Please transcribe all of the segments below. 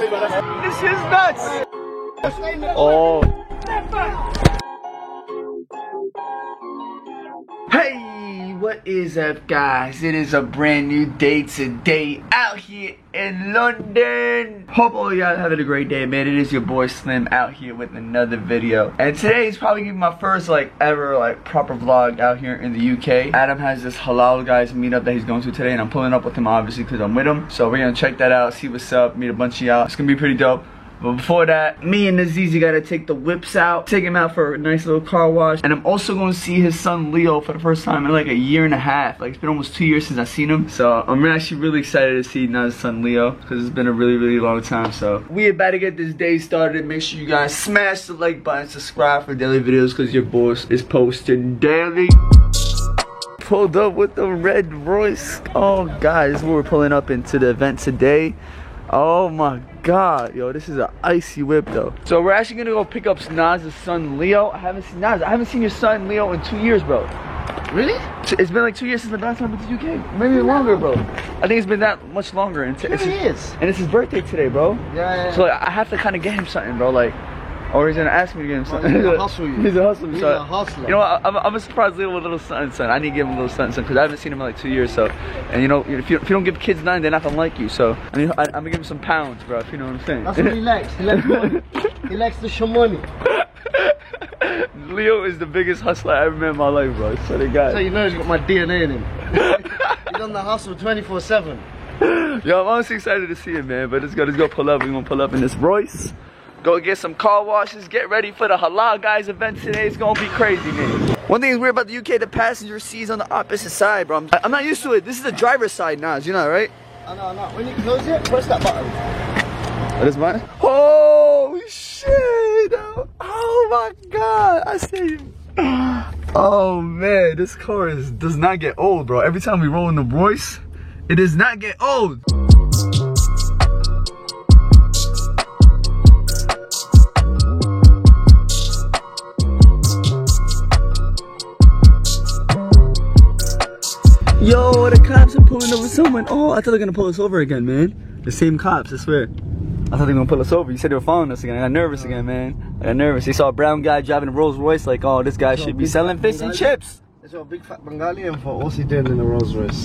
This is nuts. Oh. Hey, what is up, guys? It is a brand new day today out here in London. Hope all y'all having a great day, man. It is your boy Slim out here with another video. And today is probably gonna be my first ever proper vlog out here in the UK. Adam has this halal guys meetup that he's going to today, and I'm pulling up with him obviously because I'm with him. So we're gonna check that out, see what's up, meet a bunch of y'all. It's gonna be pretty dope. But before that, me and Azizi gotta take the whips out, take him out for a nice little car wash. And I'm also gonna see his son Leo for the first time in like a year and a half. Like, it's been almost 2 years since I've seen him. So I'm actually really excited to see Naz's son Leo, because it's been a really long time. So we about to get this day started. Make sure you guys smash the like button, subscribe for daily videos, because your boy is posting daily. Pulled up with the red Royce. Oh guys, this is where we're pulling up into the event today. Oh my god, yo, this is an icy whip though. So we're actually gonna go pick up Naz's son Leo. I haven't seen your son Leo in 2 years, bro. Really? It's been like 2 years since the last time I've been to the UK. Maybe longer, bro. I think it's been that much longer. And it's his birthday today, bro. Yeah. So I have to kind of get him something, bro. Like, or he's gonna ask me to get him something. He's a hustler. He's a hustler. He's a hustler. You know what? I'm a surprise Leo with a little son. I need to give him a little son because I haven't seen him in like 2 years. So, and you know, if you don't give kids none, they're not gonna like you. So, I mean, I'm gonna give him some pounds, bro. If you know what I'm saying. That's what he likes. He likes money. He likes the show money. Leo is the biggest hustler I ever met in my life, bro. I swear to God. So you know he's got my DNA in him. He's on the hustle 24/7. Yo, I'm honestly excited to see him, man. But let's go pull up. We're gonna pull up in this Royce. Go get some car washes, get ready for the Halal Guys event today. It's gonna be crazy, man. One thing is weird about the UK, the passenger seat's on the opposite side, bro. I'm not used to it. This is the driver's side, Naz, you know, right? I know. When you close it, press that button. What is mine? Oh, shit. Oh, my God. I see you. Oh, man. This car does not get old, bro. Every time we roll in the Royce, it does not get old. Yo, the cops are pulling over someone. Oh, I thought they were gonna pull us over again, man. The same cops, I swear. I thought they were gonna pull us over. You said they were following us again. I got nervous again, man. I got nervous. They saw a brown guy driving a Rolls Royce, like, oh, this guy should be selling fish and chips. It's a big fat Bengali, and for what's he doing in the Rolls Royce?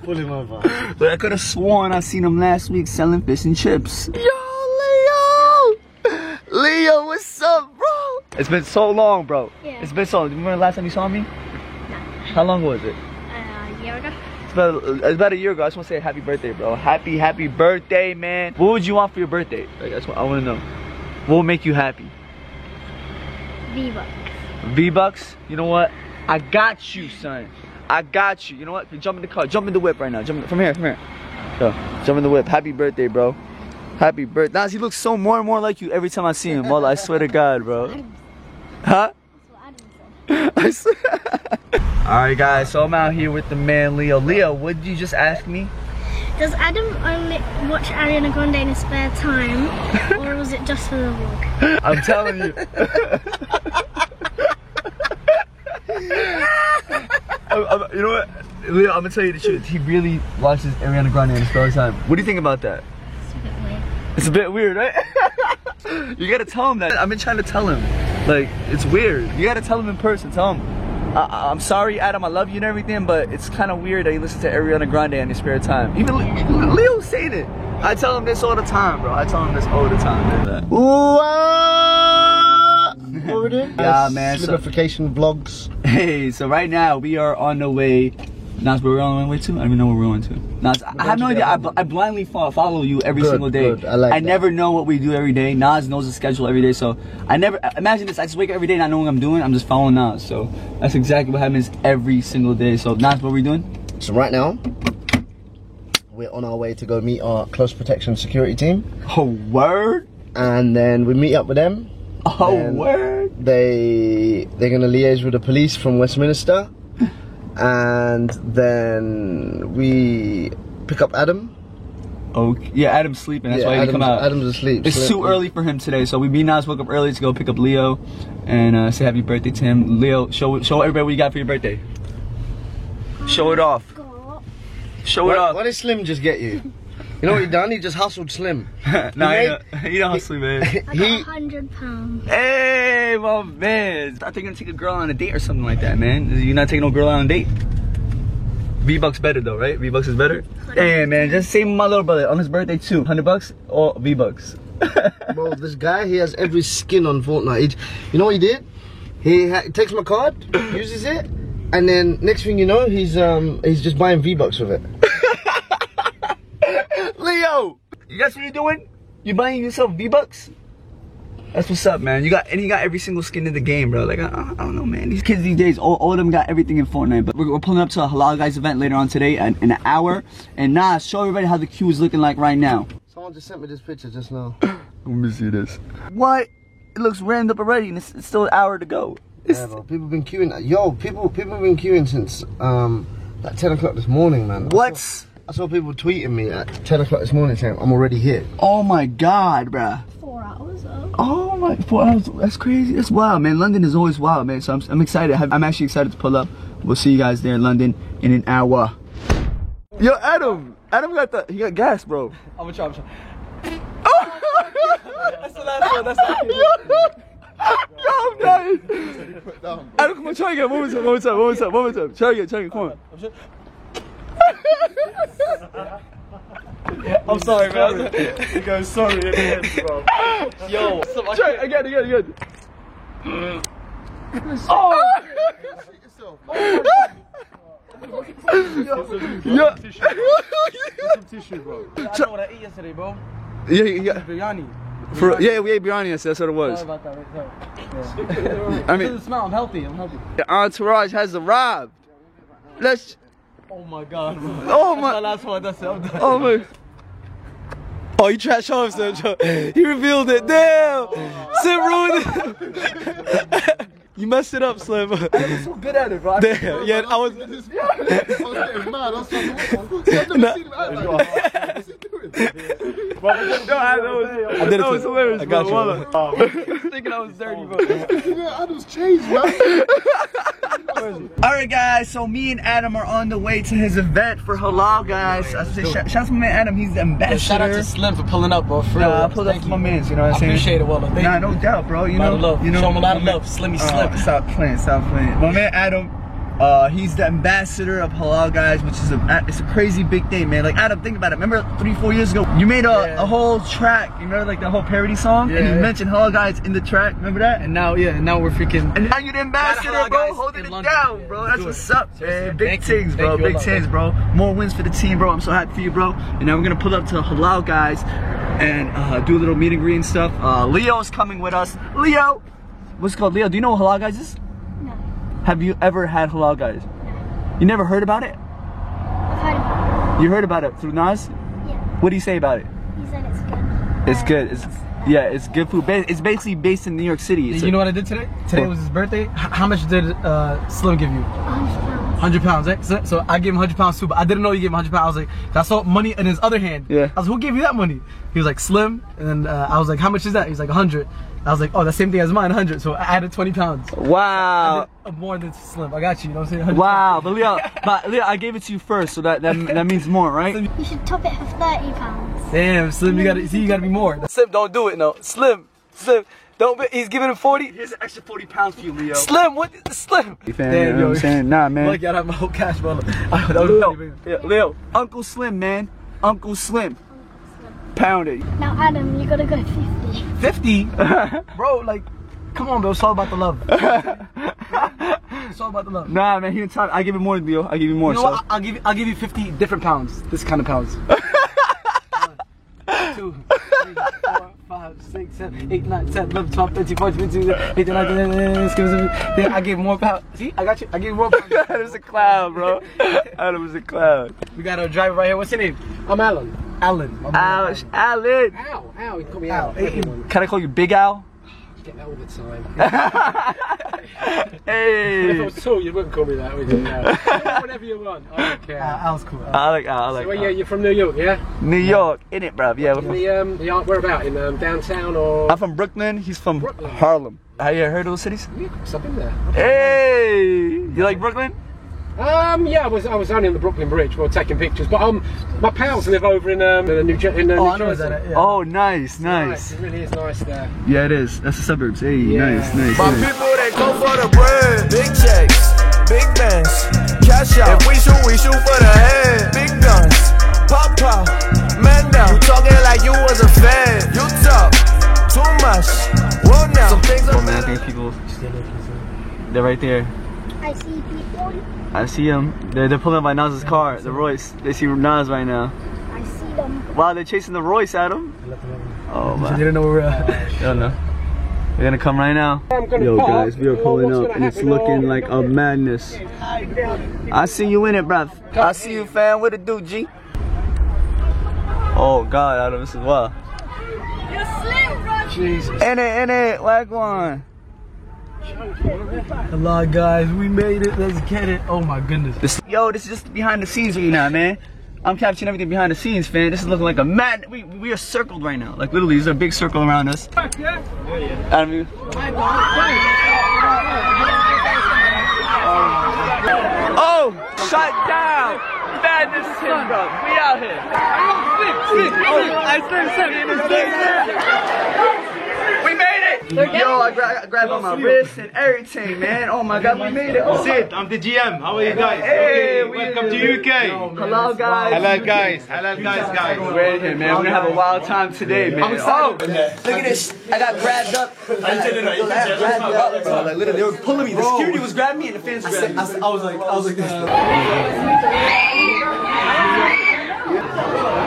Pull him over. But I could have sworn I seen him last week selling fish and chips. Yo, Leo! Leo, what's up, bro? It's been so long, bro. Yeah. It's been so long. Remember the last time you saw me? No. How long was it? Year ago. It's about a year ago. I just want to say happy birthday, bro. Happy birthday, man. What would you want for your birthday? Like, that's what I want to know. What would make you happy? V-Bucks. V-Bucks? You know what? I got you, son. I got you. You know what? Jump in the car. Jump in the whip right now. From here. Go. Jump in the whip. Happy birthday, bro. Happy birthday. Naz, he looks so more and more like you every time I see him. Well, I swear to God, bro. Huh? I swear. Alright guys, so I'm out here with the man Leo. Leo, what did you just ask me? Does Adam only watch Ariana Grande in his spare time, or was it just for the vlog? I'm telling you. You know what? Leo, I'm gonna tell you the truth. He really watches Ariana Grande in his spare time. What do you think about that? It's a bit weird. It's a bit weird, right? You gotta tell him that. I've been trying to tell him. Like, it's weird. You gotta tell him in person. Tell him, I'm sorry, Adam, I love you and everything, but it's kind of weird that you listen to Ariana Grande in your spare time. Even Leo's saying it. I tell him this all the time, bro. I tell him this all the time. What we doing? Yeah, man. Slipification vlogs. Hey, so right now we are on the way. Naz, where we're on the way to? I don't even know where we're going to. Naz, I have no idea. I blindly follow you every single day. Good. I like that. never know what we do every day. Naz knows the schedule every day, so I never imagine this. I just wake up every day not knowing what I'm doing. I'm just following Naz. So that's exactly what happens every single day. So Naz, what are we doing? So right now, we're on our way to go meet our close protection security team. Oh, word? And then we meet up with them. Oh, word? They're gonna liaise with the police from Westminster. And then we pick up Adam. Okay. Yeah, Adam's sleeping. That's why he come out. Adam's asleep. It's too early for him today, so me and Naz woke up early to go pick up Leo and say happy birthday to him. Leo, show everybody what you got for your birthday. Show it off. Show it off. What did Slim just get you? You know what he done? He just hustled Slim. Nah, he don't hustle, man. I got £100. Hey, my man. I think you're gonna take a girl on a date or something like that, man. You're not taking no girl on a date? V-Bucks better though, right? V-Bucks is better? Hey, man, just same my little brother on his birthday too. $100 or V-Bucks? Bro, this guy, he has every skin on Fortnite. You know what he did? He takes my card, uses it, and then next thing you know, he's just buying V-Bucks with it. Leo, you guys what you're doing? You buying yourself V-Bucks? That's what's up, man. You got every single skin in the game, bro. Like I don't know, man. These kids these days, all of them got everything in Fortnite. But we're pulling up to a Halal Guys event later on today in an hour. And Nas, show everybody how the queue is looking like right now. Someone just sent me this picture just now. Let me see this. What? It looks rammed up already, and it's still an hour to go. Yeah, bro. People been queuing. Yo, people have been queuing since like 10 o'clock this morning, man. What? I saw people tweeting me at 10 o'clock this morning saying I'm already here. Oh my God, bruh. 4 hours though. Oh my, 4 hours. That's crazy. That's wild, man. London is always wild, man. So I'm excited. I'm actually excited to pull up. We'll see you guys there in London in an hour. Yo, Adam he got gas, bro. I'm gonna try. That's the last one. That's the last one. Yo, I'm dying. Adam, come on, try again. One more time. Try again. Come on. I'm sorry, man. He goes sorry again, bro. Yo, try again. Oh! Yeah. Some tissue, bro. I know what I ate yesterday, bro. Yeah. Biryani. Yeah, we ate biryani yesterday. That's what it was. Sorry about that. Yeah. I mean, It doesn't smell. I'm healthy. the entourage has arrived. Let's. Oh my God, bro. Oh That's my my. last one. That's it. I'm done. Oh my. Oh, you trash off, Sim. He revealed it. Damn. Sim ruined it. You messed it up, Slim. I was so good at it, bro. Damn. Yeah, I was. That was hilarious, I got bro. you. Thinking I was dirty, bro. Adam's changed, man. Alright guys, so me and Adam are on the way to his event for Halal Guys. I say, shout out to my man Adam, he's the ambassador. Shout out to Slim for pulling up, bro. For real. I pulled up for my mans, you know what I'm saying? I appreciate it, Walla. Thank Nah, you. no doubt, bro. You A lot know, of love. you know, Show him a lot of love. Slimmy Slim. Stop playing. My man Adam, he's the ambassador of Halal Guys, which is it's a crazy big thing, man. Like Adam, think about it. Remember 3-4 years ago, you made a whole track. You remember like the whole parody song, and you mentioned Halal Guys in the track. Remember that? And now we're freaking. And now you're the ambassador, Halal bro, Guys holding in it London. down, bro. That's Do what's it. up, Seriously, man. Big thank you. things, bro. Thank you a Big lot, things, bro. More wins for the team, bro. I'm so happy for you, bro. And now we're gonna pull up to Halal Guys and do a little meet and greet and stuff. Leo's coming with us. Leo, what's it called? Leo, do you know what Halal Guys is? No. Have you ever had Halal Guys? You never heard about it? I've heard about You heard about it through Nas? it. Yeah. What do you say about it? He said it's good. It's good. It's good food. It's basically based in New York City. It's You know what I did today? Today was his birthday. How much did Slim give you? £100. £100, right? So I gave him £100 too, but I didn't know he gave him £100. I was like, I saw money in his other hand. Yeah. I was like, who gave you that money? He was like, Slim. And then I was like, how much is that? He was like, 100. I was like, oh, the same thing as mine, 100. So I added 20 pounds. Wow. More than Slim. I got you. You know what I'm saying? 100 Wow. But Leo, I gave it to you first, so that means more, right? You should top it for £30. Damn, Slim, you gotta be more. Slim, don't do it, no. Slim, don't be, he's giving him 40. Here's an extra 40 pounds for you, Leo. Slim, what? Slim. You know what I'm saying? Nah, man. Look, I have my whole cash, bro. Leo, Uncle Slim, man. Uncle Slim. Pound it. Now Adam, you gotta go 50. 50? Bro, like, come on, bro. It's all about the love. It's all about the love. Nah, man, he didn't talk. I give you more, Leo. I give you more. You know what? I'll give you 50 different pounds. This kind of pounds. 1, 2, 3, 4, 5, 6, 7, 8, 9, 10, 11, 12, 13, 14, 15, 18, 19, 20. I gave more pounds. See, I got you. I gave more pounds. Adam's a clown, bro. Adam's a clown. We got a driver right here. What's your name? I'm Alan. Alan. Alan. Al, you call me Al. Can I call you Big Al? You get that all the time. If I Hey. was tall, you wouldn't call me that, would you? No. Whatever you want. I don't care. Al's cool. I like Al. So, you're from New York, yeah? New York, innit, bruv? Yeah. Where about? In downtown or? I'm from Brooklyn. He's from Brooklyn. Harlem. Have you heard of those cities? Yeah, of course, I've been there. Hey. You like Brooklyn? Yeah, I was only on the Brooklyn Bridge, well, taking pictures. But my pals live over in New Jersey. Oh, nice, nice. It really is nice there. Yeah, it is. That's the suburbs. Hey, nice, nice. My people, they go for the bread. Big checks, big bands, cash out. If we shoot for the head. Big guns, pop, man down. You talking like you was a fan. You talk too much. Well, now some things are man, I think people, they're right there. I see people. I see them. They're pulling up by Nas's car, the Royce. They see Nas right now. I see them. Wow, they're chasing the Royce, Adam. Oh, man. They didn't know where we're at. I don't know. They're gonna come right now. Yo, guys, we are pulling up and it's looking like a madness. I see you in it, bruv. I see you, fam. What it do, G? Oh, God, Adam, this is wild. You're slim, bro. Jesus. In it, like one. Allah, guys, we made it. Let's get it. Oh my goodness. This is just behind the scenes right now, man. I'm capturing everything behind the scenes, fam. This is looking like a mad. We are circled right now. Like literally, there's a big circle around us. Adam, oh, shut down. Madness is here, bro. We out here. We made it. Yo, I grabbed on my wrist and everything, man. Oh my God, we made it. Sid, I'm the GM. How are you guys? Hey, welcome to UK. Hello, guys. Hello, guys. Hello, guys. We're in here, man. We're gonna have a wild time today, man. Oh, look at this. I got grabbed up. Like literally, they were pulling me. The security was grabbing me and the fans grabbed me. I was like this.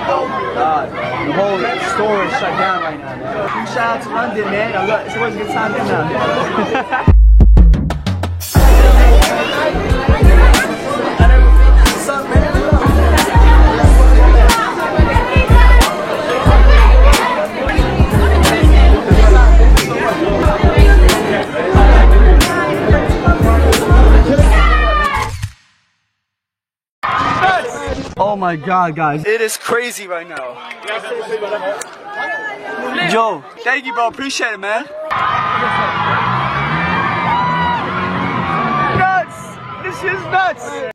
Oh my God, the whole store is shut down right now, man. Shout out to London, man. It's always a good time in now. What's up, man? Oh my God, guys. It is crazy right now. Joe, thank you, bro. Appreciate it, man. Nuts! This is nuts!